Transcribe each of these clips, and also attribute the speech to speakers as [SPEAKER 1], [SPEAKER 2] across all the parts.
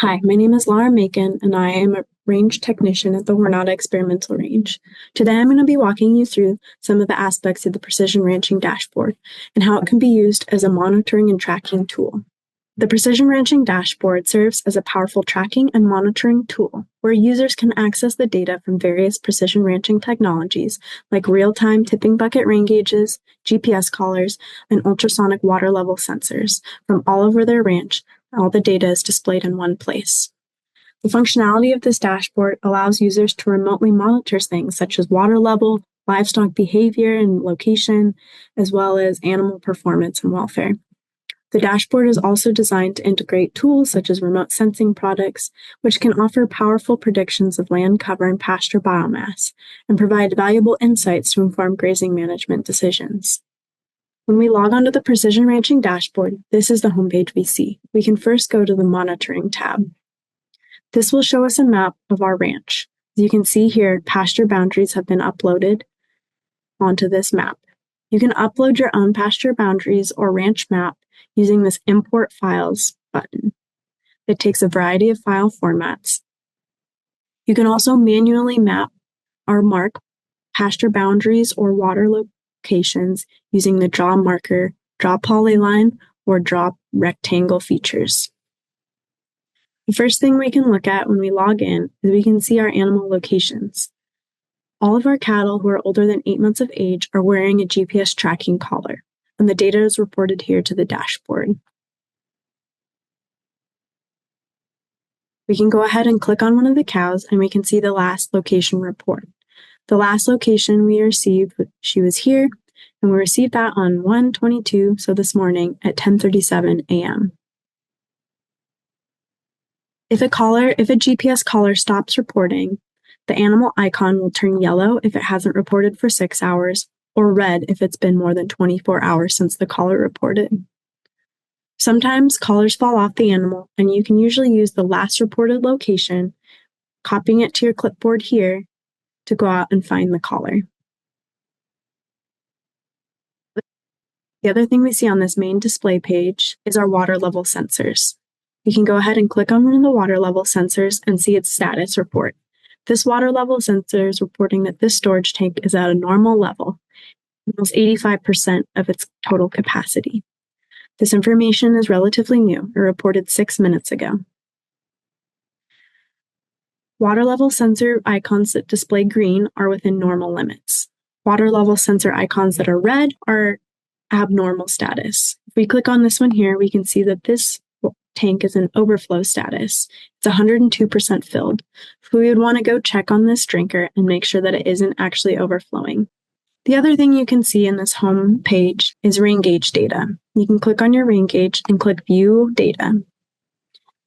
[SPEAKER 1] Hi, my name is Lara Macon, and I am a range technician at the Jornada Experimental Range. Today I'm going to be walking you through some of the aspects of the Precision Ranching Dashboard and how it can be used as a monitoring and tracking tool. The Precision Ranching Dashboard serves as a powerful tracking and monitoring tool where users can access the data from various precision ranching technologies like real-time tipping bucket rain gauges, GPS collars, and ultrasonic water level sensors from all over their ranch. All the data is displayed in one place. The functionality of this dashboard allows users to remotely monitor things such as water level, livestock behavior and location, as well as animal performance and welfare. The dashboard is also designed to integrate tools such as remote sensing products, which can offer powerful predictions of land cover and pasture biomass, and provide valuable insights to inform grazing management decisions. When we log onto the Precision Ranching Dashboard, this is the homepage we see. We can first go to the Monitoring tab. This will show us a map of our ranch. As you can see here, pasture boundaries have been uploaded onto this map. You can upload your own pasture boundaries or ranch map using this Import Files button. It takes a variety of file formats. You can also manually map or mark pasture boundaries or water locations using the Draw Marker, Draw Polyline, or Draw Rectangle features. The first thing we can look at when we log in is we can see our animal locations. All of our cattle who are older than 8 months of age are wearing a GPS tracking collar, and the data is reported here to the dashboard. We can go ahead and click on one of the cows and we can see the last location report. The last location we received, she was here, and we received that on 1/22, so this morning at 10:37 a.m. If a GPS collar stops reporting, the animal icon will turn yellow if it hasn't reported for 6 hours, or red if it's been more than 24 hours since the collar reported. Sometimes collars fall off the animal, and you can usually use the last reported location, copying it to your clipboard here, to go out and find the collar. The other thing we see on this main display page is our water level sensors. You can go ahead and click on one of the water level sensors and see its status report. This water level sensor is reporting that this storage tank is at a normal level, almost 85% of its total capacity. This information is relatively new. It reported 6 minutes ago. Water level sensor icons that display green are within normal limits. Water level sensor icons that are red are abnormal status. If we click on this one here, we can see that this tank is in overflow status. It's 102% filled. So we would want to go check on this drinker and make sure that it isn't actually overflowing. The other thing you can see in this home page is rain gauge data. You can click on your rain gauge and click View Data.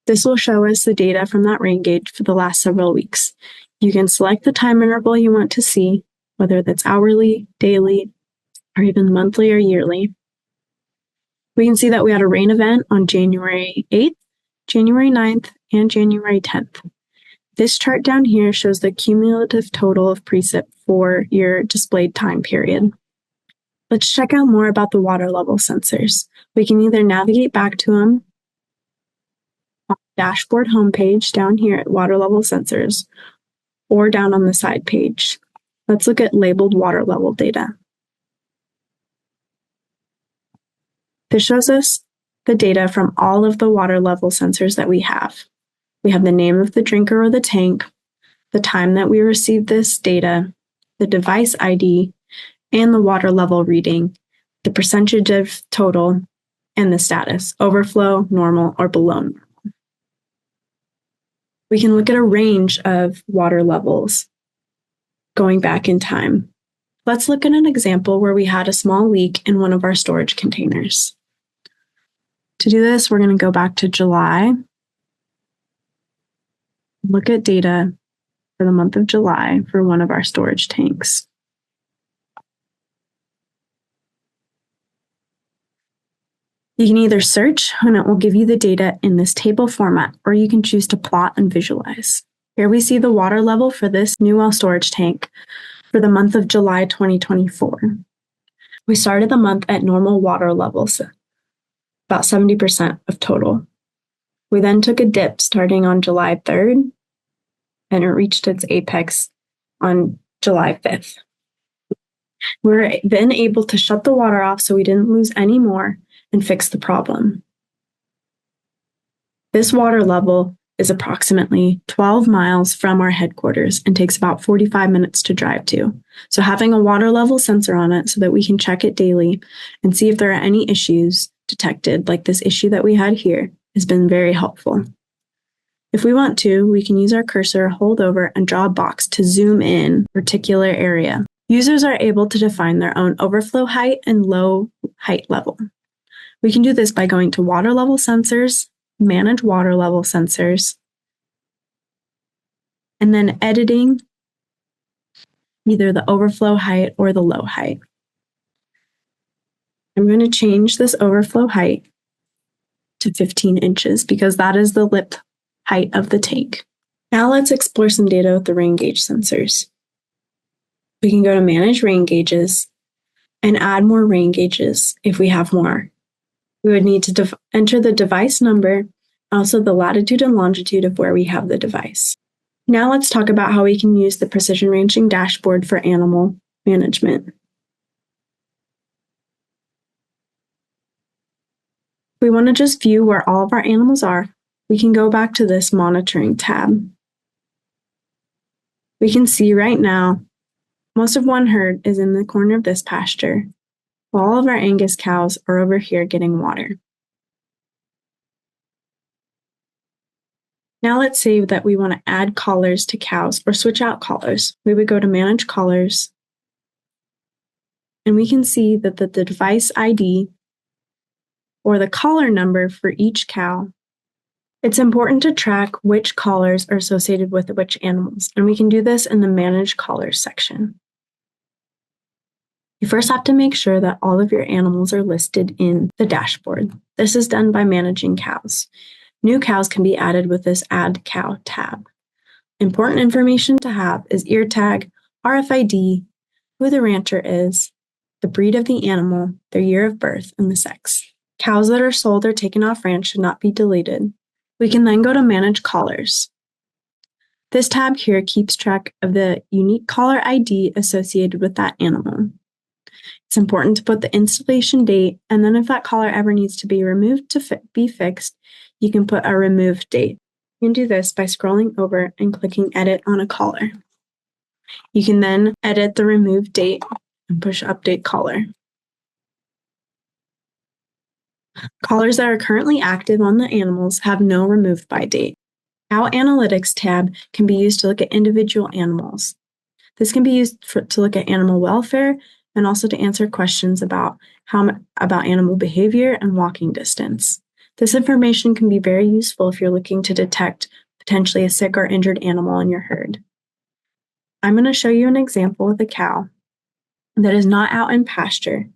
[SPEAKER 1] This will show us the data from that rain gauge for the last several weeks. You can select the time interval you want to see, whether that's hourly, daily, or even monthly or yearly. We can see that we had a rain event on January 8th, January 9th, and January 10th. This chart down here shows the cumulative total of precip for your displayed time period. Let's check out more about the water level sensors. We can either navigate back to them on the dashboard homepage down here at water level sensors or down on the side page. Let's look at labeled water level data. This shows us the data from all of the water level sensors that we have. We have the name of the drinker or the tank, the time that we received this data, the device ID, and the water level reading, the percentage of total, and the status, overflow, normal, or below normal. We can look at a range of water levels going back in time. Let's look at an example where we had a small leak in one of our storage containers. To do this, we're going to go back to July, look at data for the month of July for one of our storage tanks. You can either search and it will give you the data in this table format, or you can choose to plot and visualize. Here we see the water level for this new well storage tank for the month of July 2024. We started the month at normal water levels, about 70% of total. We then took a dip starting on July 3rd, and it reached its apex on July 5th. We were then able to shut the water off so we didn't lose any more and fix the problem. This water level is approximately 12 miles from our headquarters and takes about 45 minutes to drive to. So having a water level sensor on it so that we can check it daily and see if there are any issues detected, like this issue that we had here, has been very helpful. If we want to, we can use our cursor, hold over, and draw a box to zoom in a particular area. Users are able to define their own overflow height and low height level. We can do this by going to Water Level Sensors, Manage Water Level Sensors, and then editing either the overflow height or the low height. I'm going to change this overflow height to 15 inches because that is the lip height of the tank. Now let's explore some data with the rain gauge sensors. We can go to Manage Rain Gauges and add more rain gauges if we have more. We would need to enter the device number, also the latitude and longitude of where we have the device. Now let's talk about how we can use the precision ranching dashboard for animal management. If we want to just view where all of our animals are, we can go back to this monitoring tab. We can see right now, most of one herd is in the corner of this pasture, while all of our Angus cows are over here getting water. Now let's say that we want to add collars to cows or switch out collars. We would go to Manage Collars, and we can see that the device ID or the collar number for each cow. It's important to track which collars are associated with which animals, and we can do this in the Manage Collars section. You first have to make sure that all of your animals are listed in the dashboard. This is done by managing cows. New cows can be added with this Add Cow tab. Important information to have is ear tag, RFID, who the rancher is, the breed of the animal, their year of birth, and the sex. Cows that are sold or taken off ranch should not be deleted. We can then go to Manage Collars. This tab here keeps track of the unique collar ID associated with that animal. It's important to put the installation date, and then if that collar ever needs to be removed to be fixed, you can put a remove date. You can do this by scrolling over and clicking Edit on a collar. You can then edit the remove date and push Update Collar. Collars that are currently active on the animals have no remove by date. Cow Analytics tab can be used to look at individual animals. This can be used to look at animal welfare and also to answer questions about animal behavior and walking distance. This information can be very useful if you're looking to detect potentially a sick or injured animal in your herd. I'm going to show you an example with a cow that is not out in pasture.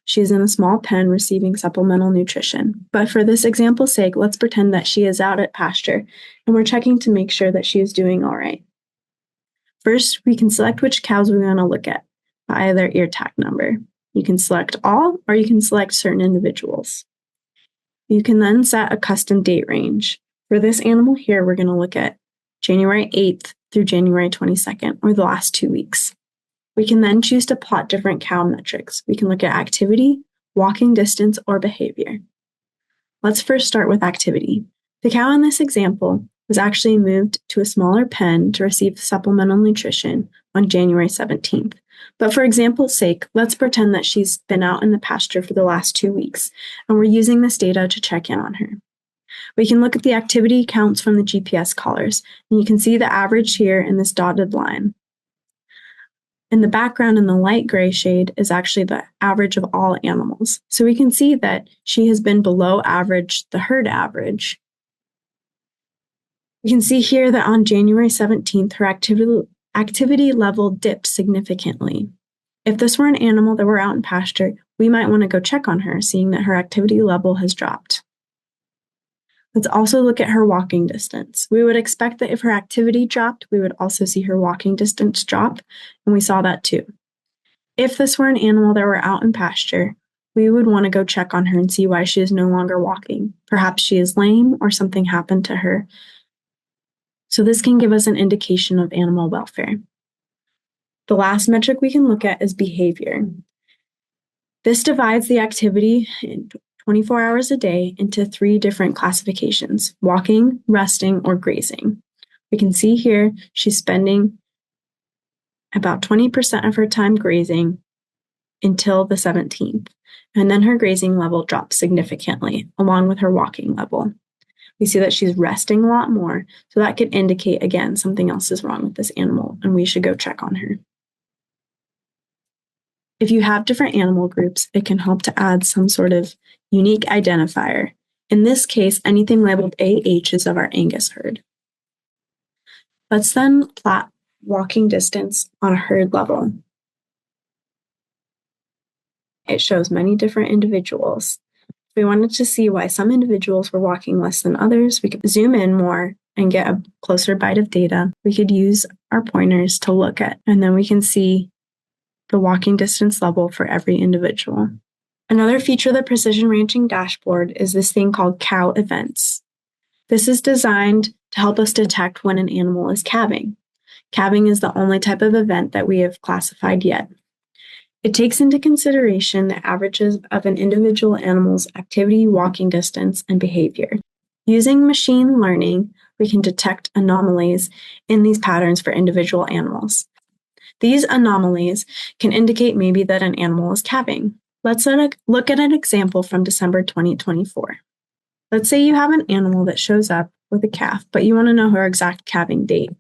[SPEAKER 1] She is in a small pen receiving supplemental nutrition. But for this example's sake, let's pretend that she is out at pasture and we're checking to make sure that she is doing all right. First, we can select which cows we want to look at by their ear tag number. You can select all or you can select certain individuals. You can then set a custom date range. For this animal here, we're going to look at January 8th through January 22nd, or the last 2 weeks. We can then choose to plot different cow metrics. We can look at activity, walking distance, or behavior. Let's first start with activity. The cow in this example was actually moved to a smaller pen to receive supplemental nutrition on January 17th. But for example's sake, let's pretend that she's been out in the pasture for the last 2 weeks, and we're using this data to check in on her. We can look at the activity counts from the GPS collars, and you can see the average here in this dotted line. In the background in the light gray shade is actually the average of all animals. So we can see that she has been below average, the herd average. We can see here that on January 17th, her activity level dipped significantly. If this were an animal that were out in pasture, we might want to go check on her, seeing that her activity level has dropped. Let's also look at her walking distance. We would expect that if her activity dropped, we would also see her walking distance drop, and we saw that too. If this were an animal that were out in pasture, we would want to go check on her and see why she is no longer walking. Perhaps she is lame or something happened to her. So this can give us an indication of animal welfare. The last metric we can look at is behavior. This divides the activity in 24 hours a day into 3 different classifications: walking, resting, or grazing. We can see here she's spending about 20% of her time grazing until the 17th, and then her grazing level drops significantly along with her walking level. We see that she's resting a lot more, so that could indicate, again, something else is wrong with this animal, and we should go check on her. If you have different animal groups, it can help to add some sort of unique identifier. In this case, anything labeled AH is of our Angus herd. Let's then plot walking distance on a herd level. It shows many different individuals. If we wanted to see why some individuals were walking less than others, we could zoom in more and get a closer bite of data. We could use our pointers to look at, and then we can see the walking distance level for every individual. Another feature of the Precision Ranching dashboard is this thing called cow events. This is designed to help us detect when an animal is calving. Calving is the only type of event that we have classified yet. It takes into consideration the averages of an individual animal's activity, walking distance, and behavior. Using machine learning, we can detect anomalies in these patterns for individual animals. These anomalies can indicate maybe that an animal is calving. Let's look at an example from December 2024. Let's say you have an animal that shows up with a calf, but you want to know her exact calving date.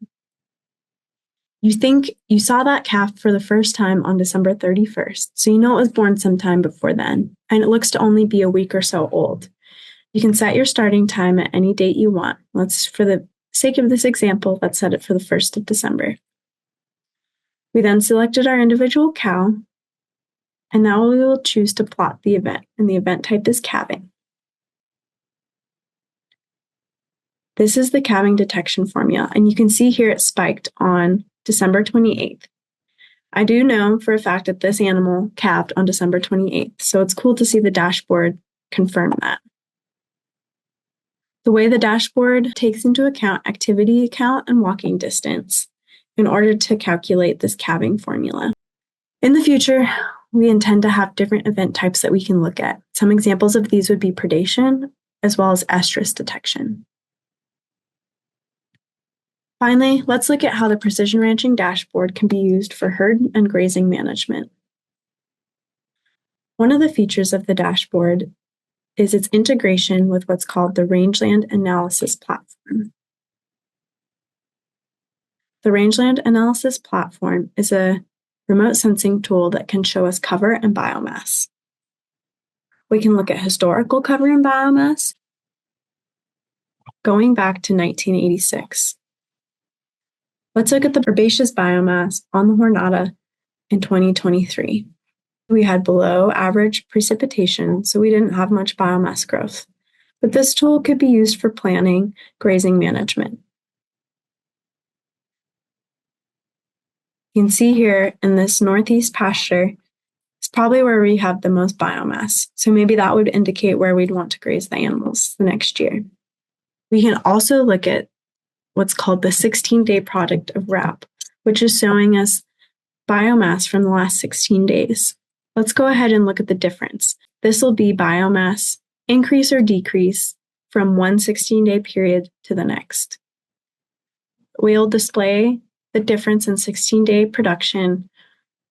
[SPEAKER 1] You think you saw that calf for the first time on December 31st, so you know it was born sometime before then, and it looks to only be a week or so old. You can set your starting time at any date you want. For the sake of this example, let's set it for the 1st of December. We then selected our individual cow, and now we will choose to plot the event, and the event type is calving. This is the calving detection formula, and you can see here it spiked on December 28th. I do know for a fact that this animal calved on December 28th, so it's cool to see the dashboard confirm that. The way the dashboard takes into account activity count and walking distance in order to calculate this calving formula. In the future, we intend to have different event types that we can look at. Some examples of these would be predation, as well as estrus detection. Finally, let's look at how the Precision Ranching dashboard can be used for herd and grazing management. One of the features of the dashboard is its integration with what's called the Rangeland Analysis Platform. The Rangeland Analysis Platform is a remote sensing tool that can show us cover and biomass. We can look at historical cover and biomass going back to 1986. Let's look at the herbaceous biomass on the Jornada in 2023. We had below average precipitation, so we didn't have much biomass growth. But this tool could be used for planning grazing management. You can see here in this northeast pasture, it's probably where we have the most biomass. So maybe that would indicate where we'd want to graze the animals the next year. We can also look at what's called the 16-day product of RAP, which is showing us biomass from the last 16 days. Let's go ahead and look at the difference. This will be biomass increase or decrease from one 16-day period to the next. We'll display the difference in 16-day production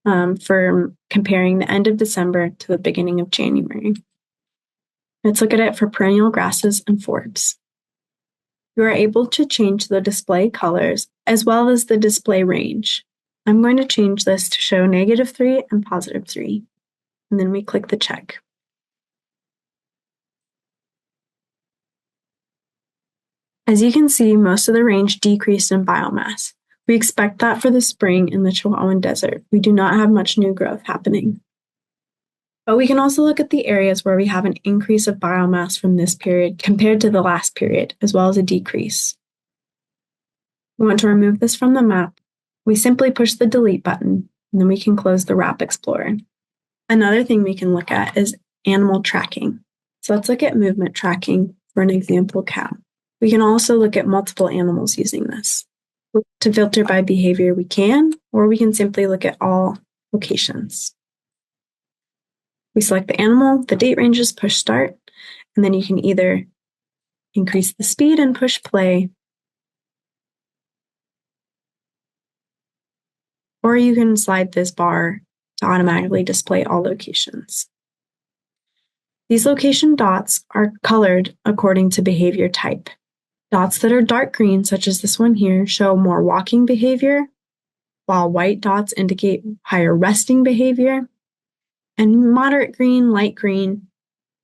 [SPEAKER 1] for comparing the end of December to the beginning of January. Let's look at it for perennial grasses and forbs. You are able to change the display colors as well as the display range. I'm going to change this to show -3 and +3, and then we click the check. As you can see, most of the range decreased in biomass. We expect that for the spring in the Chihuahuan Desert. We do not have much new growth happening. But we can also look at the areas where we have an increase of biomass from this period compared to the last period, as well as a decrease. We want to remove this from the map. We simply push the delete button, and then we can close the RAP Explorer. Another thing we can look at is animal tracking. So let's look at movement tracking for an example cow. We can also look at multiple animals using this. To filter by behavior, we can, or we can simply look at all locations. We select the animal, the date ranges, push start, and then you can either increase the speed and push play, or you can slide this bar to automatically display all locations. These location dots are colored according to behavior type. Dots that are dark green, such as this one here, show more walking behavior, while white dots indicate higher resting behavior, and moderate green, light green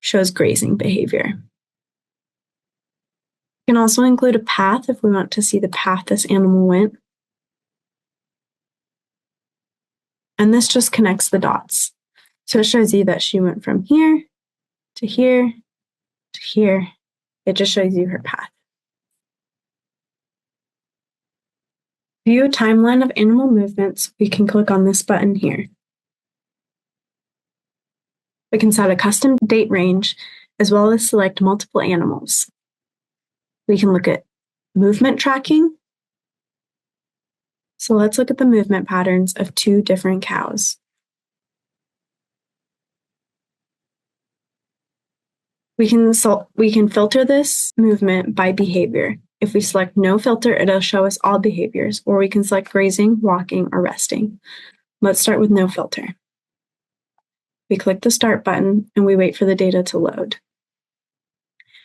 [SPEAKER 1] shows grazing behavior. We can also include a path if we want to see the path this animal went. And this just connects the dots. So it shows you that she went from here to here to here. It just shows you her path. View a timeline of animal movements. We can click on this button here. We can set a custom date range as well as select multiple animals. We can look at movement tracking. So let's look at the movement patterns of 2 different cows. We can filter this movement by behavior. If we select no filter, it'll show us all behaviors, or we can select grazing, walking, or resting. Let's start with no filter. We click the start button and we wait for the data to load.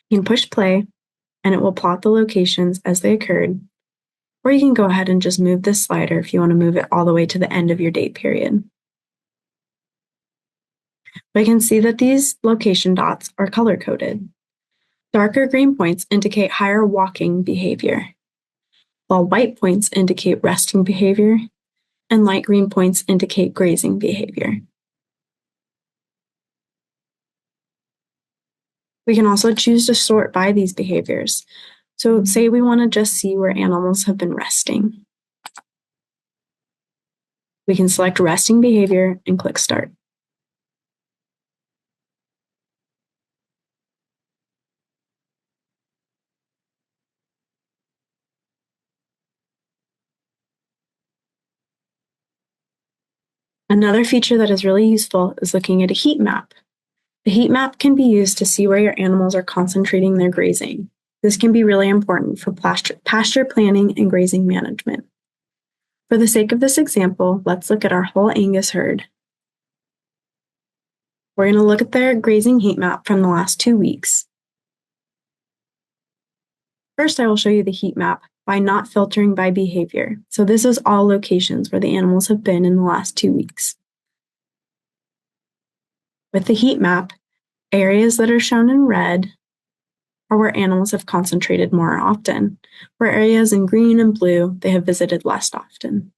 [SPEAKER 1] You can push play and it will plot the locations as they occurred, or you can go ahead and just move this slider if you want to move it all the way to the end of your date period. We can see that these location dots are color-coded. Darker green points indicate higher walking behavior, while white points indicate resting behavior, and light green points indicate grazing behavior. We can also choose to sort by these behaviors. So say we want to just see where animals have been resting. We can select resting behavior and click start. Another feature that is really useful is looking at a heat map. The heat map can be used to see where your animals are concentrating their grazing. This can be really important for pasture planning and grazing management. For the sake of this example, let's look at our whole Angus herd. We're going to look at their grazing heat map from the last 2 weeks. First, I will show you the heat map by not filtering by behavior. So this is all locations where the animals have been in the last 2 weeks. With the heat map, areas that are shown in red are where animals have concentrated more often, where areas in green and blue they have visited less often.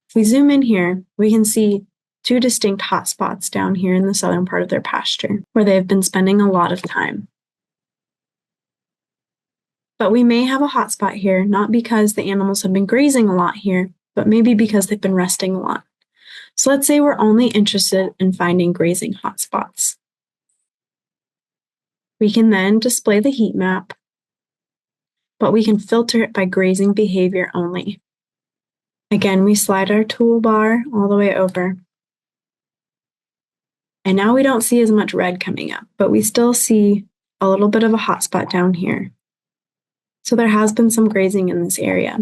[SPEAKER 1] If we zoom in here, we can see 2 distinct hotspots down here in the southern part of their pasture, where they have been spending a lot of time. But we may have a hotspot here, not because the animals have been grazing a lot here, but maybe because they've been resting a lot. So let's say we're only interested in finding grazing hotspots. We can then display the heat map, but we can filter it by grazing behavior only. Again, we slide our toolbar all the way over. And now we don't see as much red coming up, but we still see a little bit of a hotspot down here. So there has been some grazing in this area.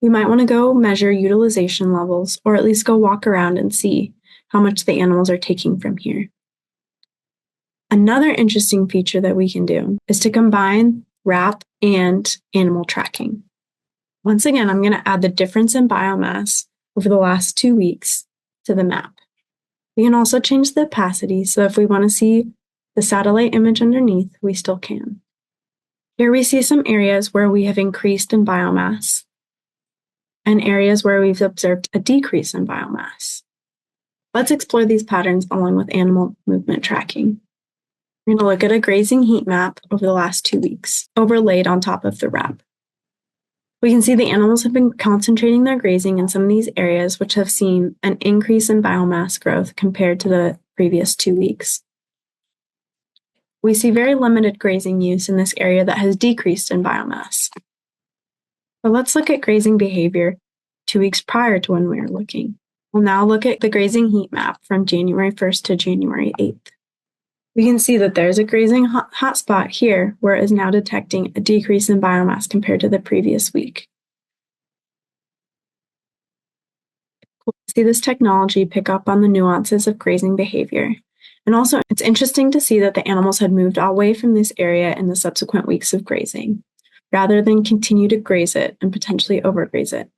[SPEAKER 1] We might want to go measure utilization levels, or at least go walk around and see how much the animals are taking from here. Another interesting feature that we can do is to combine RAP and animal tracking. Once again, I'm going to add the difference in biomass over the last 2 weeks to the map. We can also change the opacity, so if we want to see the satellite image underneath, we still can. Here we see some areas where we have increased in biomass and areas where we've observed a decrease in biomass. Let's explore these patterns along with animal movement tracking. We're going to look at a grazing heat map over the last 2 weeks, overlaid on top of the RAP. We can see the animals have been concentrating their grazing in some of these areas, which have seen an increase in biomass growth compared to the previous 2 weeks. We see very limited grazing use in this area that has decreased in biomass. But let's look at grazing behavior 2 weeks prior to when we were looking. We'll now look at the grazing heat map from January 1st to January 8th. We can see that there's a grazing hotspot here where it is now detecting a decrease in biomass compared to the previous week. We'll see this technology pick up on the nuances of grazing behavior. And also, it's interesting to see that the animals had moved away from this area in the subsequent weeks of grazing, rather than continue to graze it and potentially overgraze it.